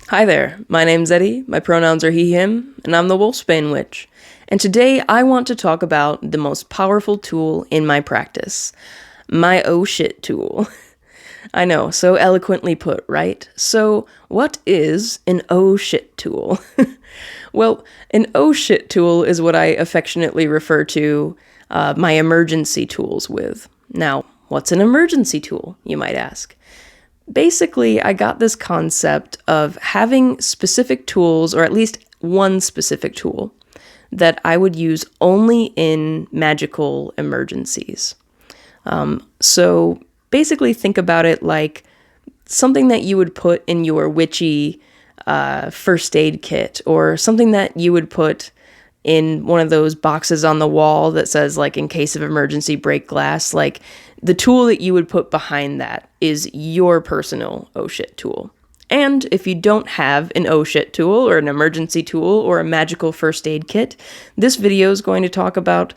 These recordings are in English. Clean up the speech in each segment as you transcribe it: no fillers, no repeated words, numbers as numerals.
Hi there, my name's Eddie, my pronouns are he, him, and I'm the Wolfsbane Witch. And today I want to talk about the most powerful tool in my practice, my oh shit tool. I know, so eloquently put, right? So, what is an oh shit tool? Well, an oh shit tool is what I affectionately refer to my emergency tools with. Now, what's an emergency tool, you might ask? Basically, I got this concept of having specific tools, or at least one specific tool, that I would use only in magical emergencies. So basically, think about it like something that you would put in your witchy first aid kit, or something that you would put in one of those boxes on the wall that says, like, in case of emergency, break glass. Like, the tool that you would put behind that is your personal oh shit tool. And if you don't have an oh shit tool, or an emergency tool, or a magical first aid kit, this video is going to talk about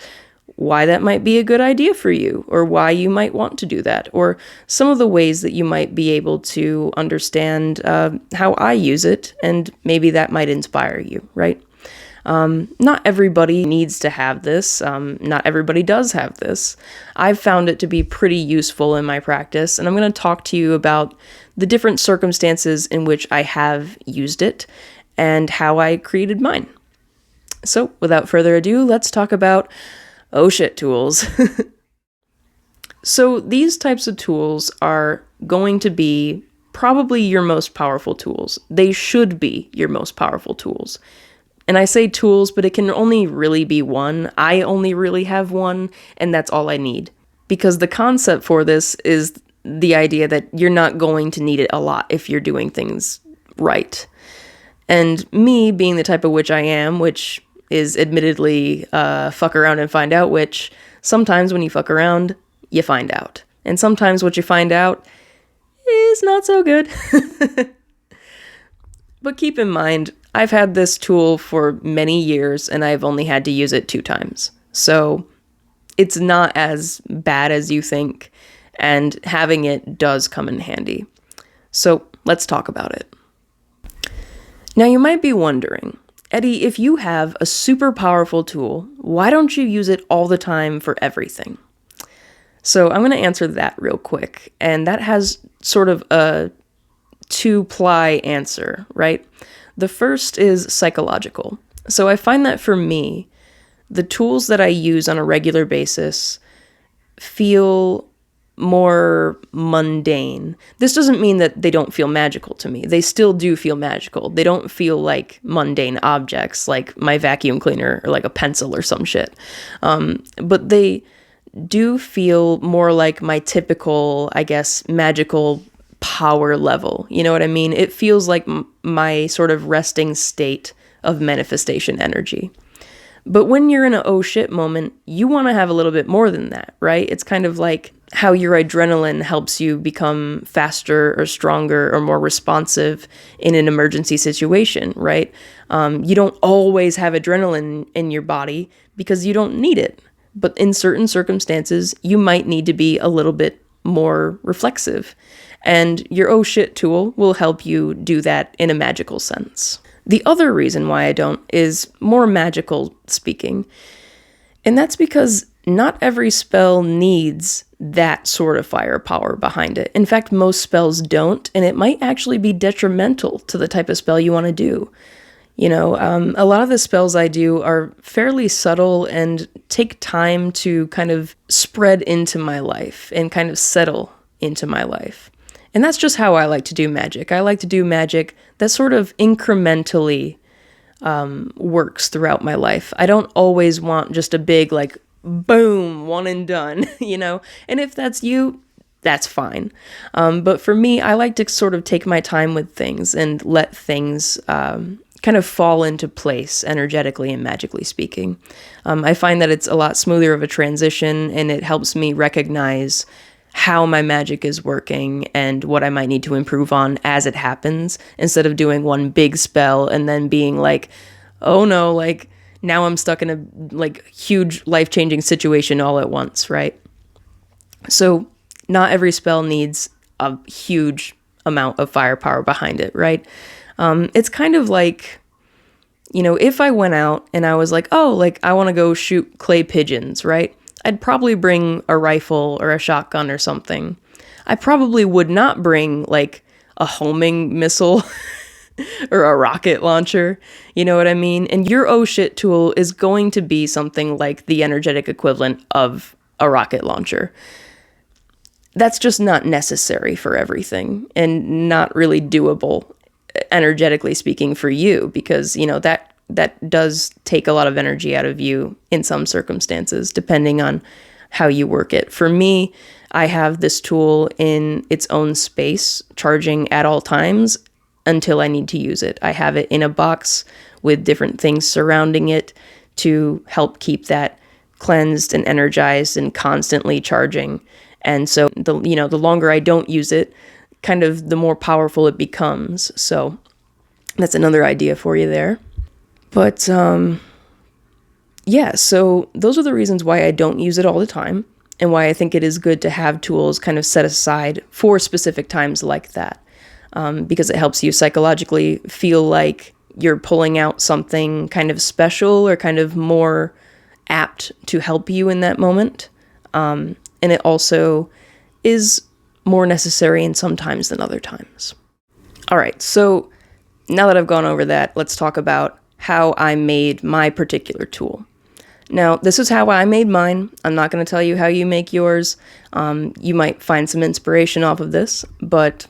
why that might be a good idea for you, or why you might want to do that, or some of the ways that you might be able to understand how I use it, and maybe that might inspire you, right? Not everybody needs to have this. Not everybody does have this. I've found it to be pretty useful in my practice, and I'm going to talk to you about the different circumstances in which I have used it and how I created mine. So, without further ado, let's talk about oh shit tools. So, these types of tools are going to be probably your most powerful tools. They should be your most powerful tools. And I say tools, but it can only really be one. I only really have one, and that's all I need. Because the concept for this is the idea that you're not going to need it a lot if you're doing things right. And me, being the type of witch I am, which is admittedly fuck around and find out witch, sometimes when you fuck around, you find out. And sometimes what you find out is not so good. But keep in mind, I've had this tool for many years, and I've only had to use it 2 times. So it's not as bad as you think, and having it does come in handy. So let's talk about it. Now you might be wondering, Eddie, if you have a super powerful tool, why don't you use it all the time for everything? So I'm going to answer that real quick, and that has sort of a 2-ply answer, right? The first is psychological. So I find that for me, the tools that I use on a regular basis feel more mundane. This doesn't mean that they don't feel magical to me. They still do feel magical. They don't feel like mundane objects, like my vacuum cleaner or like a pencil or some shit. But they do feel more like my typical, I guess, magical power level. You know what I mean? It feels like my sort of resting state of manifestation energy. But when you're in an oh shit moment, you want to have a little bit more than that, right? It's kind of like how your adrenaline helps you become faster or stronger or more responsive in an emergency situation, right? You don't always have adrenaline in your body because you don't need it. But in certain circumstances, you might need to be a little bit more reflexive. And your oh shit tool will help you do that in a magical sense. The other reason why I don't is more magical speaking. And that's because not every spell needs that sort of firepower behind it. In fact, most spells don't, and it might actually be detrimental to the type of spell you want to do. You know, a lot of the spells I do are fairly subtle and take time to kind of spread into my life and kind of settle into my life. And that's just how I like to do magic. I like to do magic that sort of incrementally works throughout my life. I don't always want just a big, like, boom, one and done, you know? And if that's you, that's fine. But for me, I like to sort of take my time with things and let things kind of fall into place energetically and magically speaking. I find that it's a lot smoother of a transition, and it helps me recognize how my magic is working and what I might need to improve on as it happens, instead of doing one big spell and then being like, oh no, like now I'm stuck in a like huge life-changing situation all at once, right? So not every spell needs a huge amount of firepower behind it, right? It's kind of like, if I went out and I was like, oh, like I want to go shoot clay pigeons, right? I'd probably bring a rifle or a shotgun or something. I probably would not bring like a homing missile or a rocket launcher. You know what I mean? And your oh shit tool is going to be something like the energetic equivalent of a rocket launcher. That's just not necessary for everything and not really doable, energetically speaking, for you, because that does take a lot of energy out of you in some circumstances, depending on how you work it. For me, I have this tool in its own space, charging at all times until I need to use it. I have it in a box with different things surrounding it to help keep that cleansed and energized and constantly charging. And so the longer I don't use it, kind of the more powerful it becomes. So that's another idea for you there. But yeah, so those are the reasons why I don't use it all the time, and why I think it is good to have tools kind of set aside for specific times like that, because it helps you psychologically feel like you're pulling out something kind of special or kind of more apt to help you in that moment. And it also is more necessary in some times than other times. All right, so now that I've gone over that, let's talk about how I made my particular tool. Now, this is how I made mine. I'm not going to tell you how you make yours. You might find some inspiration off of this, but,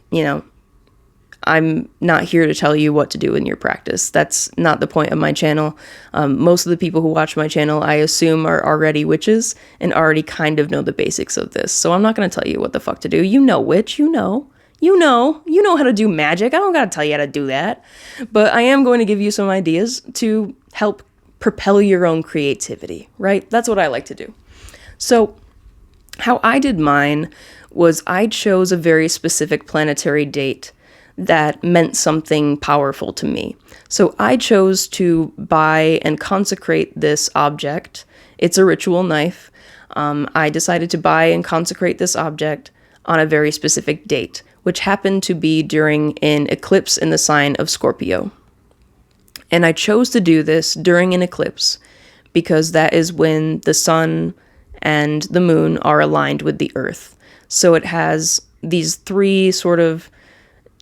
I'm not here to tell you what to do in your practice. That's not the point of my channel. Most of the people who watch my channel, I assume, are already witches and already kind of know the basics of this. So I'm not going to tell you what the fuck to do. You know witch, you know how to do magic. I don't got to tell you how to do that. But I am going to give you some ideas to help propel your own creativity, right? That's what I like to do. So how I did mine was I chose a very specific planetary date that meant something powerful to me. So I chose to buy and consecrate this object. It's a ritual knife. I decided to buy and consecrate this object on a very specific date, which happened to be during an eclipse in the sign of Scorpio. And I chose to do this during an eclipse because that is when the sun and the moon are aligned with the earth. So it has these three sort of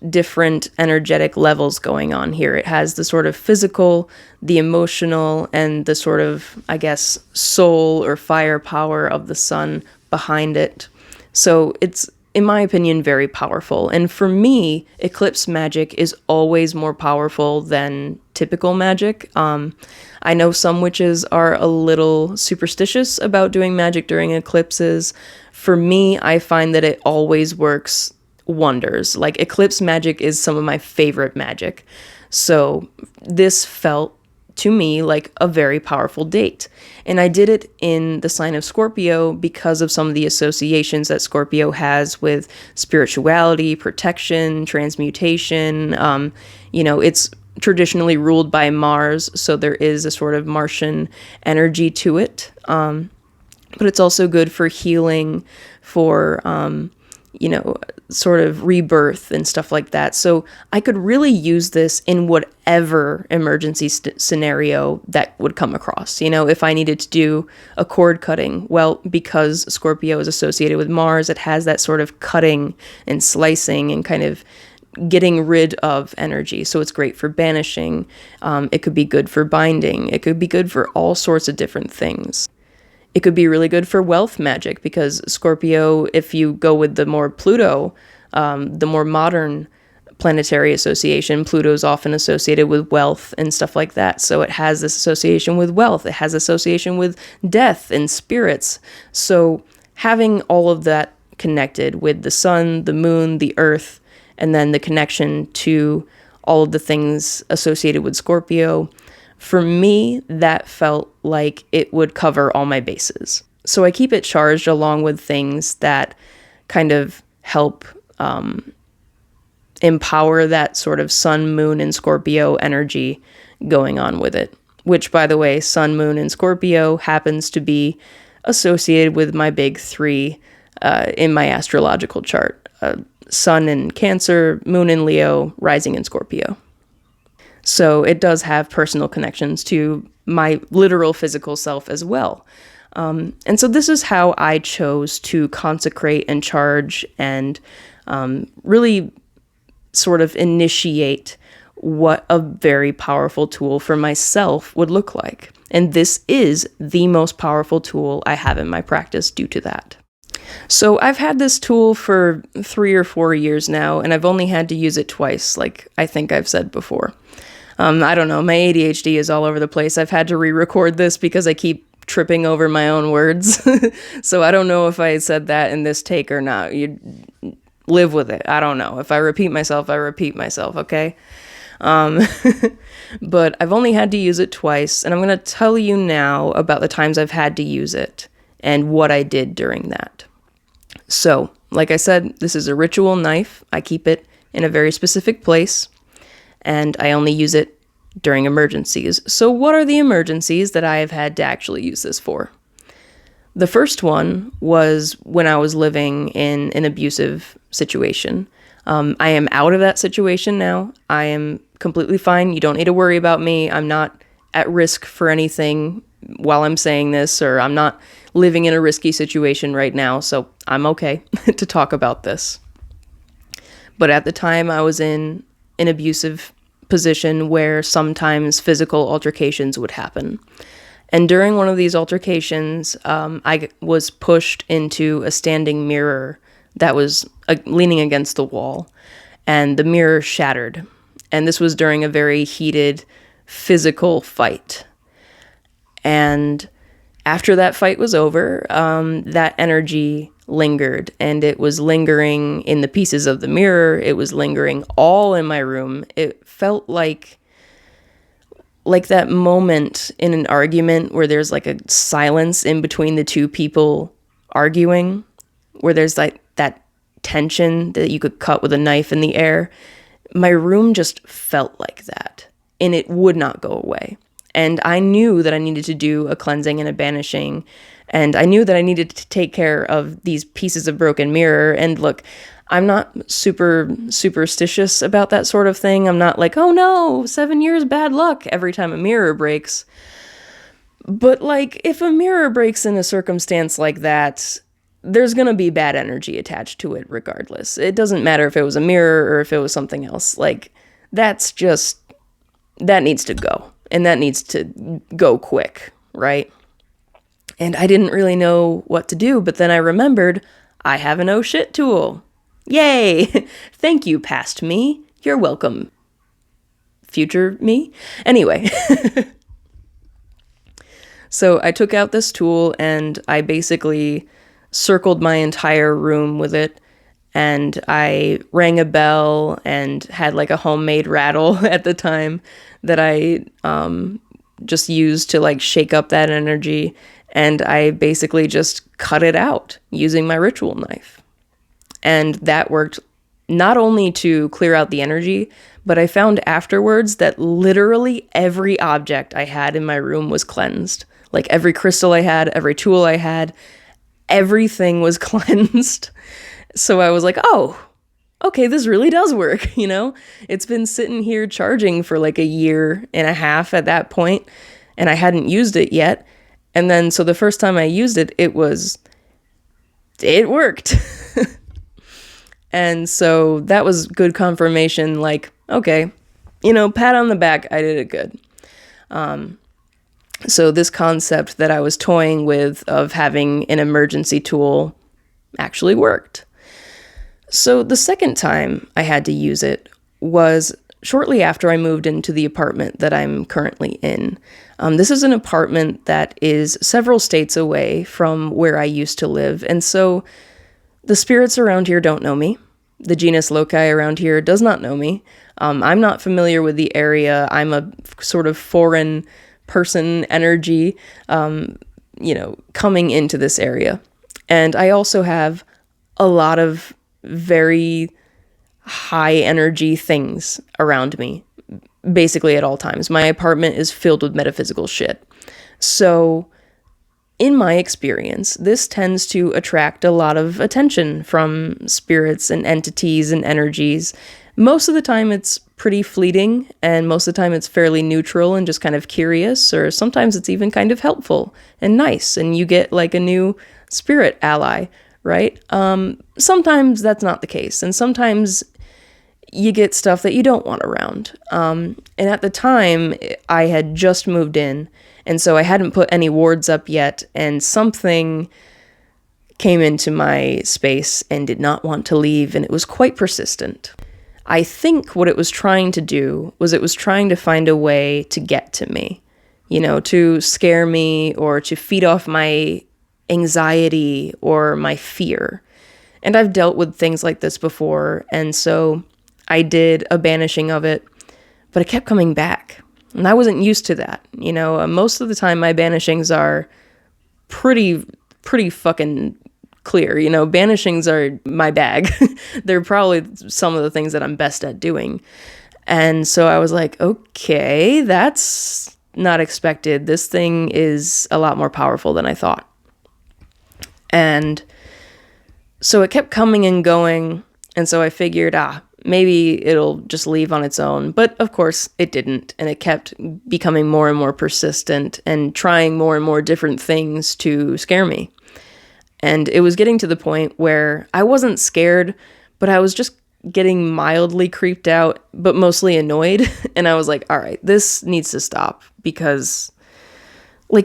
different energetic levels going on here. It has the sort of physical, the emotional, and the sort of, I guess, soul or firepower of the sun behind it. So it's, in my opinion, very powerful. And for me, eclipse magic is always more powerful than typical magic. I know some witches are a little superstitious about doing magic during eclipses. For me, I find that it always works wonders. Like, eclipse magic is some of my favorite magic. So this felt to me like a very powerful date. And I did it in the sign of Scorpio because of some of the associations that Scorpio has with spirituality, protection, transmutation. It's traditionally ruled by Mars, so there is a sort of Martian energy to it. But it's also good for healing, for sort of rebirth and stuff like that. So I could really use this in whatever emergency scenario that would come across. If I needed to do a cord cutting, well, because Scorpio is associated with Mars, it has that sort of cutting and slicing and kind of getting rid of energy. So it's great for banishing. It could be good for binding. It could be good for all sorts of different things. It could be really good for wealth magic because Scorpio, if you go with the more Pluto, the more modern planetary association, Pluto's often associated with wealth and stuff like that. So it has this association with wealth. It has association with death and spirits. So having all of that connected with the sun, the moon, the earth, and then the connection to all of the things associated with Scorpio, for me, that felt like it would cover all my bases. So I keep it charged along with things that kind of help empower that sort of sun, moon, and Scorpio energy going on with it. Which, by the way, sun, moon, and Scorpio happens to be associated with my big three in my astrological chart. Sun in Cancer, moon in Leo, rising in Scorpio. So it does have personal connections to my literal physical self as well. And so this is how I chose to consecrate and charge and really sort of initiate what a very powerful tool for myself would look like. And this is the most powerful tool I have in my practice due to that. So I've had this tool for 3 or 4 years now, and I've only had to use it twice, like I think I've said before. I don't know, my ADHD is all over the place. I've had to re-record this because I keep tripping over my own words. So I don't know if I said that in this take or not. You live with it. I don't know. If I repeat myself, okay? But I've only had to use it twice, and I'm going to tell you now about the times I've had to use it and what I did during that. So, like I said, this is a ritual knife. I keep it in a very specific place, and I only use it during emergencies. So what are the emergencies that I have had to actually use this for? The first one was when I was living in an abusive situation. I am out of that situation now. I am completely fine. You don't need to worry about me. I'm not at risk for anything while I'm saying this, or I'm not living in a risky situation right now, so I'm okay to talk about this. But at the time, I was in an abusive position where sometimes physical altercations would happen. And during one of these altercations, I was pushed into a standing mirror that was leaning against the wall, and the mirror shattered. And this was during a very heated physical fight. And after that fight was over, that energy lingered, and it was lingering in the pieces of the mirror. It was lingering all in my room. It felt like that moment in an argument where there's like a silence in between the two people arguing, where there's like that tension that you could cut with a knife in the air. My room just felt like that, and it would not go away. And I knew that I needed to do a cleansing and a banishing, and I knew that I needed to take care of these pieces of broken mirror. And look, I'm not super superstitious about that sort of thing. I'm not like, oh no, 7 years bad luck every time a mirror breaks. But like, if a mirror breaks in a circumstance like that, there's going to be bad energy attached to it regardless. It doesn't matter if it was a mirror or if it was something else. Like, that needs to go. And that needs to go quick, right? And I didn't really know what to do, but then I remembered I have an oh shit tool. Yay! Thank you, past me. You're welcome, future me. Anyway. So I took out this tool and I basically circled my entire room with it, and I rang a bell and had like a homemade rattle at the time that I just used to like shake up that energy, and I basically just cut it out using my ritual knife. And that worked not only to clear out the energy, but I found afterwards that literally every object I had in my room was cleansed. Like every crystal I had, every tool I had, everything was cleansed. So I was like, oh, okay, this really does work, you know? It's been sitting here charging for like 1.5 years at that point, and I hadn't used it yet. And then, so the first time I used it, it worked. And so that was good confirmation, like, okay, you know, pat on the back, I did it good. So this concept that I was toying with of having an emergency tool actually worked. So the second time I had to use it was shortly after I moved into the apartment that I'm currently in. This is an apartment that is several states away from where I used to live, and so the spirits around here don't know me. The genus loci around here does not know me. I'm not familiar with the area. I'm a sort of foreign person energy, coming into this area. And I also have a lot of very high energy things around me, basically at all times. My apartment is filled with metaphysical shit. So in my experience, this tends to attract a lot of attention from spirits and entities and energies. Most of the time it's pretty fleeting, and most of the time it's fairly neutral and just kind of curious, or sometimes it's even kind of helpful and nice, and you get like a new spirit ally, right? Sometimes that's not the case, and sometimes you get stuff that you don't want around. And at the time, I had just moved in, and so I hadn't put any wards up yet, and something came into my space and did not want to leave, and it was quite persistent. I think what it was trying to do was it was trying to find a way to get to me, to scare me or to feed off my anxiety or my fear. And I've dealt with things like this before, and so I did a banishing of it, but it kept coming back. And I wasn't used to that. Most of the time my banishings are pretty fucking clear. Banishings are my bag. They're probably some of the things that I'm best at doing. And so I was like, okay, that's not expected. This thing is a lot more powerful than I thought. And so it kept coming and going. And so I figured, maybe it'll just leave on its own. But of course it didn't. And it kept becoming more and more persistent and trying more and more different things to scare me. And it was getting to the point where I wasn't scared, but I was just getting mildly creeped out, but mostly annoyed. And I was like, all right, this needs to stop because,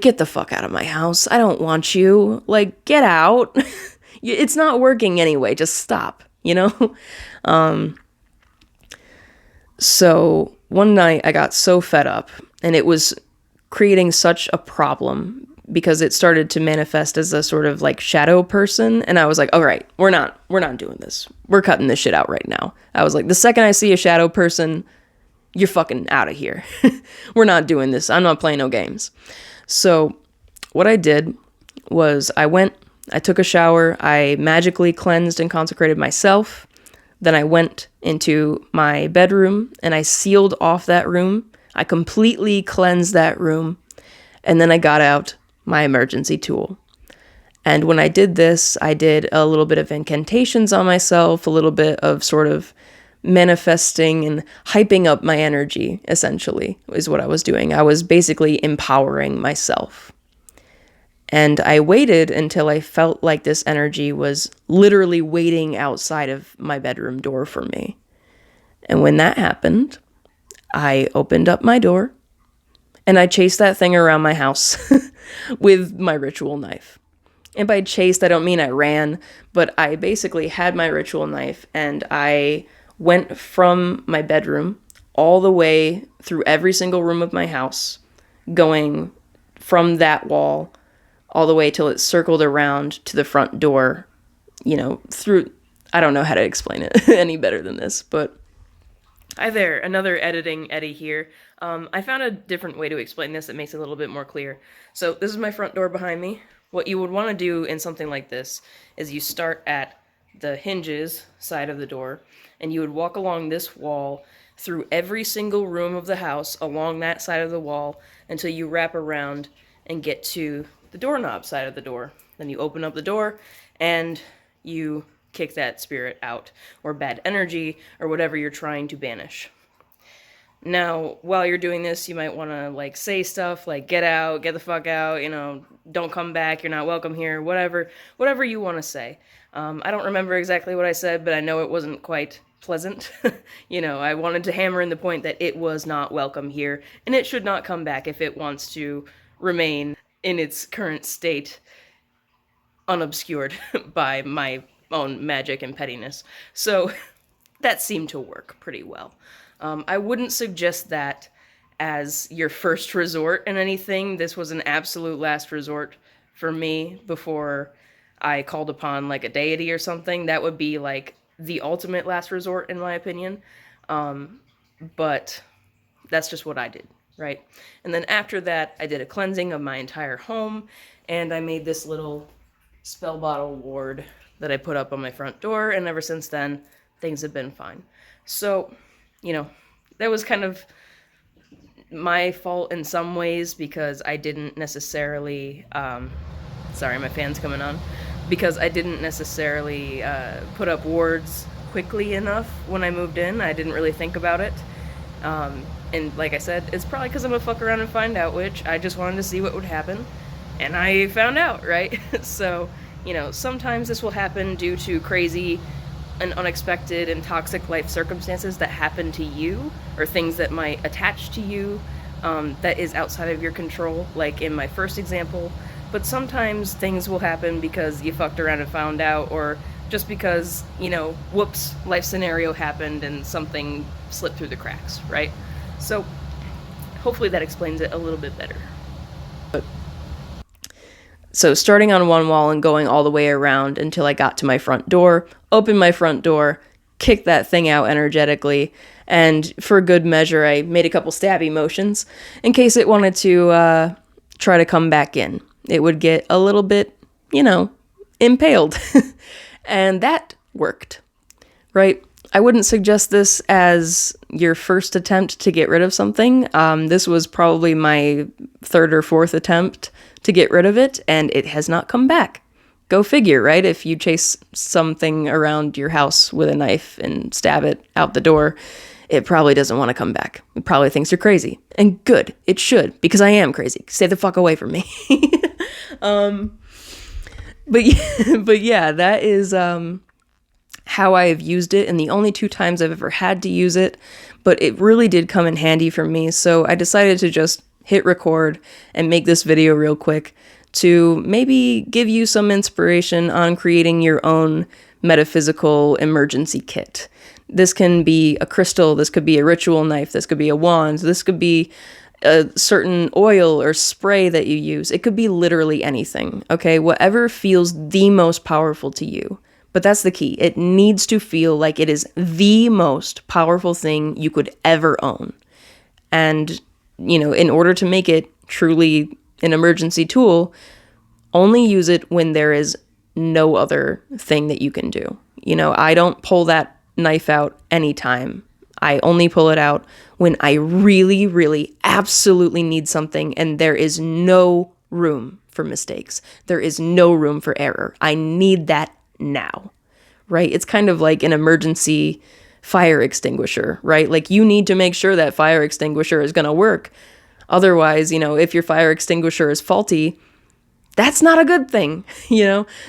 get the fuck out of my house. I don't want you. Get out. It's not working anyway. Just stop, So one night I got so fed up, and it was creating such a problem because it started to manifest as a sort of shadow person. And I was like, all right, we're not doing this. We're cutting this shit out right now. I was like, the second I see a shadow person, you're fucking out of here. We're not doing this. I'm not playing no games. So what I did was I took a shower. I magically cleansed and consecrated myself. Then I went into my bedroom and I sealed off that room. I completely cleansed that room. And then I got out my emergency tool. And when I did this, I did a little bit of incantations on myself, a little bit of sort of manifesting and hyping up my energy, essentially, is what I was doing. I was basically empowering myself. And I waited until I felt like this energy was literally waiting outside of my bedroom door for me. And when that happened, I opened up my door and I chased that thing around my house with my ritual knife. And by chased, I don't mean I ran, but I basically had my ritual knife and I went from my bedroom all the way through every single room of my house, going from that wall all the way till it circled around to the front door, through, I don't know how to explain it any better than this, but hi there, another editing Eddie here. I found a different way to explain this that makes it a little bit more clear. So this is my front door behind me. What you would want to do in something like this is you start at the hinges side of the door, and you would walk along this wall through every single room of the house along that side of the wall until you wrap around and get to the doorknob side of the door. Then you open up the door and you kick that spirit out, or bad energy, or whatever you're trying to banish. Now, while you're doing this, you might want to say stuff like get out, get the fuck out, don't come back, you're not welcome here, whatever you want to say. I don't remember exactly what I said, but I know it wasn't quite pleasant. I wanted to hammer in the point that it was not welcome here, and it should not come back if it wants to remain in its current state, unobscured by my own magic and pettiness. So that seemed to work pretty well. I wouldn't suggest that as your first resort in anything. This was an absolute last resort for me before I called upon a deity or something. That would be the ultimate last resort in my opinion. But that's just what I did, right? And then after that, I did a cleansing of my entire home, and I made this little spell bottle ward that I put up on my front door, and ever since then, things have been fine. So, that was kind of my fault in some ways because I didn't necessarily, sorry, my fan's coming on, because I didn't necessarily put up wards quickly enough when I moved in. I didn't really think about it. And like I said, it's probably because I'm a fuck around and find out, which I just wanted to see what would happen. And I found out, right? So, sometimes this will happen due to crazy and unexpected and toxic life circumstances that happen to you, or things that might attach to you that is outside of your control, like in my first example. But sometimes things will happen because you fucked around and found out, or just because, whoops, life scenario happened and something slipped through the cracks, right? So hopefully that explains it a little bit better. So starting on one wall and going all the way around until I got to my front door, opened my front door, kicked that thing out energetically, and for good measure, I made a couple stabby motions in case it wanted to try to come back in. It would get a little bit, impaled. And that worked, right? I wouldn't suggest this as your first attempt to get rid of something. This was probably my third or fourth attempt to get rid of it, and it has not come back. Go figure, right? If you chase something around your house with a knife and stab it out the door, it probably doesn't want to come back. It probably thinks you're crazy. And good, it should, because I am crazy. Stay the fuck away from me. But yeah, that is how I have used it, and the only 2 times I've ever had to use it, but it really did come in handy for me, so I decided to just hit record and make this video real quick to maybe give you some inspiration on creating your own metaphysical emergency kit. This can be a crystal, this could be a ritual knife, this could be a wand, this could be a certain oil or spray that you use. It could be literally anything, okay? Whatever feels the most powerful to you. But that's the key. It needs to feel like it is the most powerful thing you could ever own. And, in order to make it truly an emergency tool, only use it when there is no other thing that you can do. I don't pull that knife out anytime. I only pull it out when I really, really absolutely need something and there is no room for mistakes. There is no room for error. I need that now, right? It's kind of like an emergency fire extinguisher, right? Like you need to make sure that fire extinguisher is going to work. Otherwise, if your fire extinguisher is faulty, that's not a good thing,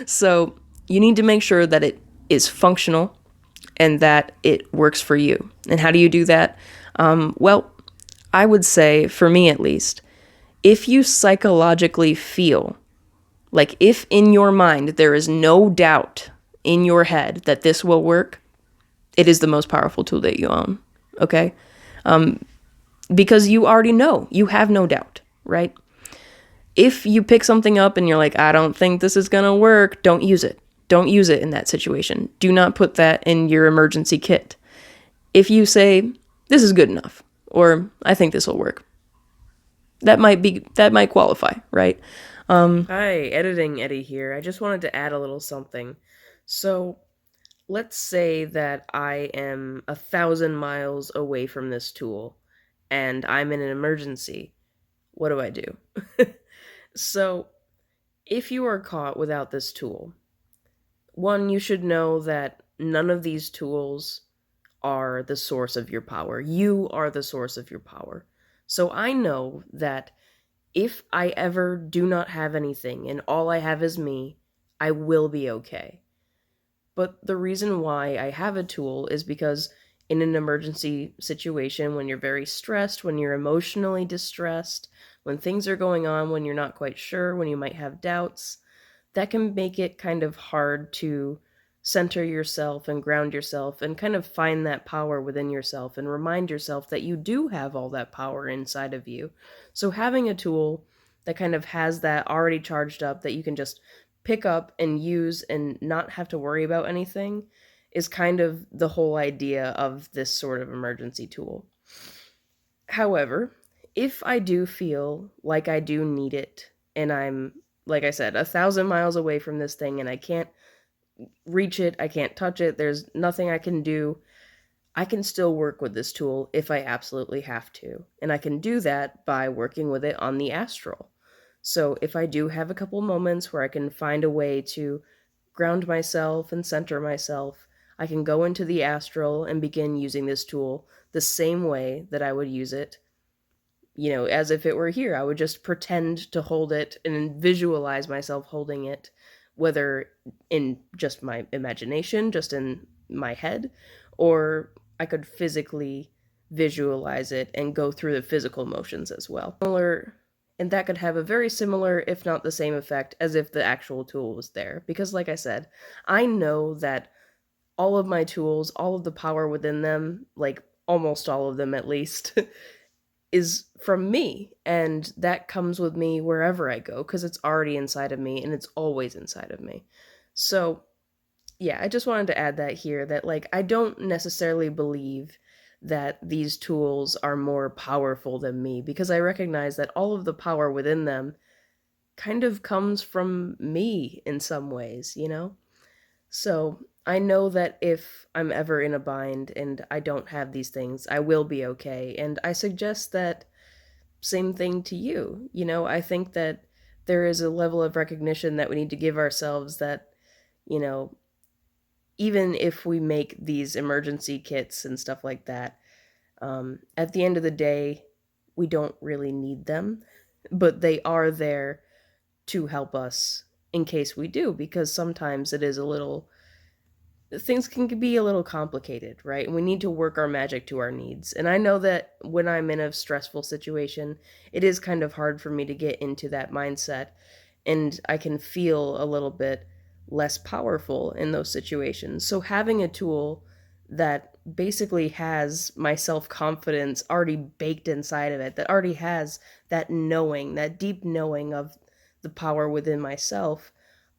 So you need to make sure that it is functional and that it works for you. And how do you do that? Well, I would say, for me at least, if you psychologically feel like if in your mind there is no doubt in your head that this will work, it is the most powerful tool that you own, okay? Because you already know, you have no doubt, right? If you pick something up and you're like, I don't think this is gonna work, don't use it. Don't use it in that situation. Do not put that in your emergency kit. If you say, this is good enough, or I think this will work, that might qualify, right? Hi, Editing Eddie here. I just wanted to add a little something. So, let's say that I am 1,000 miles away from this tool, and I'm in an emergency. What do I do? So, if you are caught without this tool, one, you should know that none of these tools are the source of your power. You are the source of your power. So I know that if I ever do not have anything and all I have is me, I will be okay. But the reason why I have a tool is because in an emergency situation, when you're very stressed, when you're emotionally distressed, when things are going on, when you're not quite sure, when you might have doubts, that can make it kind of hard to center yourself and ground yourself and kind of find that power within yourself and remind yourself that you do have all that power inside of you. So having a tool that kind of has that already charged up that you can just pick up and use and not have to worry about anything is kind of the whole idea of this sort of emergency tool. However, if I do feel like I do need it and I'm, like I said, 1,000 miles away from this thing and I can't reach it, I can't touch it, there's nothing I can do, I can still work with this tool if I absolutely have to. And I can do that by working with it on the astral. So if I do have a couple moments where I can find a way to ground myself and center myself, I can go into the astral and begin using this tool the same way that I would use it, as if it were here. I would just pretend to hold it and visualize myself holding it, whether in just my imagination, just in my head, or I could physically visualize it and go through the physical motions as well. And that could have a very similar, if not the same effect, as if the actual tool was there. Because, like I said, I know that all of my tools, all of the power within them, like almost all of them at least, is from me. And that comes with me wherever I go because it's already inside of me and it's always inside of me. So, yeah, I just wanted to add that here that, like, I don't necessarily believe that these tools are more powerful than me because I recognize that all of the power within them kind of comes from me in some ways. So I know that if I'm ever in a bind and I don't have these things, I will be okay. And I suggest that same thing to you. I think that there is a level of recognition that we need to give ourselves that, you know, even if we make these emergency kits and stuff like that, at the end of the day, we don't really need them, but they are there to help us in case we do, because sometimes things can be a little complicated, right? And we need to work our magic to our needs. And I know that when I'm in a stressful situation, it is kind of hard for me to get into that mindset, and I can feel a little bit less powerful in those situations. So having a tool that basically has my self-confidence already baked inside of it, that already has that knowing, that deep knowing of the power within myself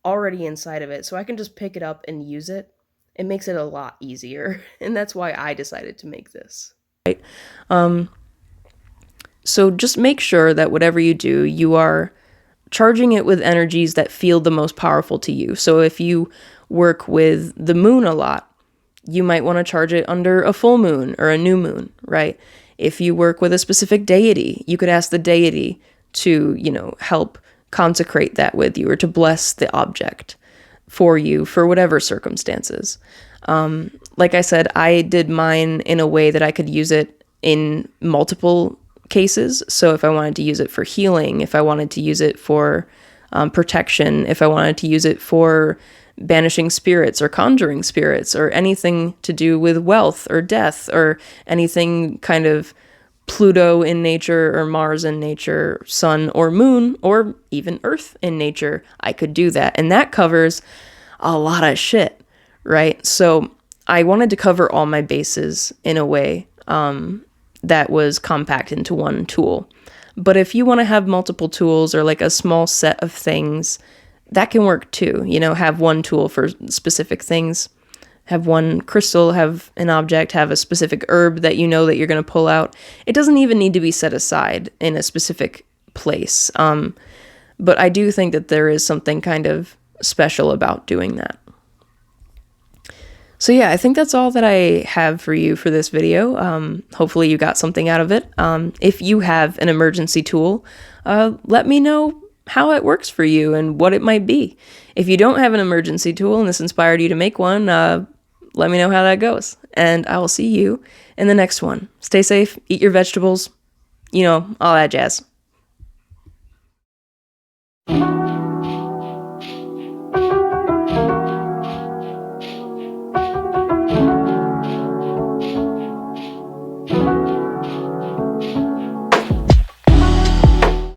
already inside of it, so I can just pick it up and use it, it makes it a lot easier. And that's why I decided to make this. Right. So just make sure that whatever you do, you are charging it with energies that feel the most powerful to you. So if you work with the moon a lot, you might want to charge it under a full moon or a new moon, right? If you work with a specific deity, you could ask the deity to, help consecrate that with you or to bless the object for you for whatever circumstances. Like I said, I did mine in a way that I could use it in multiple cases. So if I wanted to use it for healing, if I wanted to use it for protection, if I wanted to use it for banishing spirits or conjuring spirits or anything to do with wealth or death or anything kind of Pluto in nature or Mars in nature, sun or moon, or even Earth in nature, I could do that. And that covers a lot of shit, right? So I wanted to cover all my bases in a way that was compact into one tool. But if you want to have multiple tools or like a small set of things, that can work too. Have one tool for specific things. Have one crystal, have an object, have a specific herb that you know that you're going to pull out. It doesn't even need to be set aside in a specific place. But I do think that there is something kind of special about doing that. So yeah, I think that's all that I have for you for this video. Hopefully you got something out of it. If you have an emergency tool, let me know how it works for you and what it might be. If you don't have an emergency tool and this inspired you to make one, let me know how that goes. And I will see you in the next one. Stay safe, eat your vegetables, all that jazz.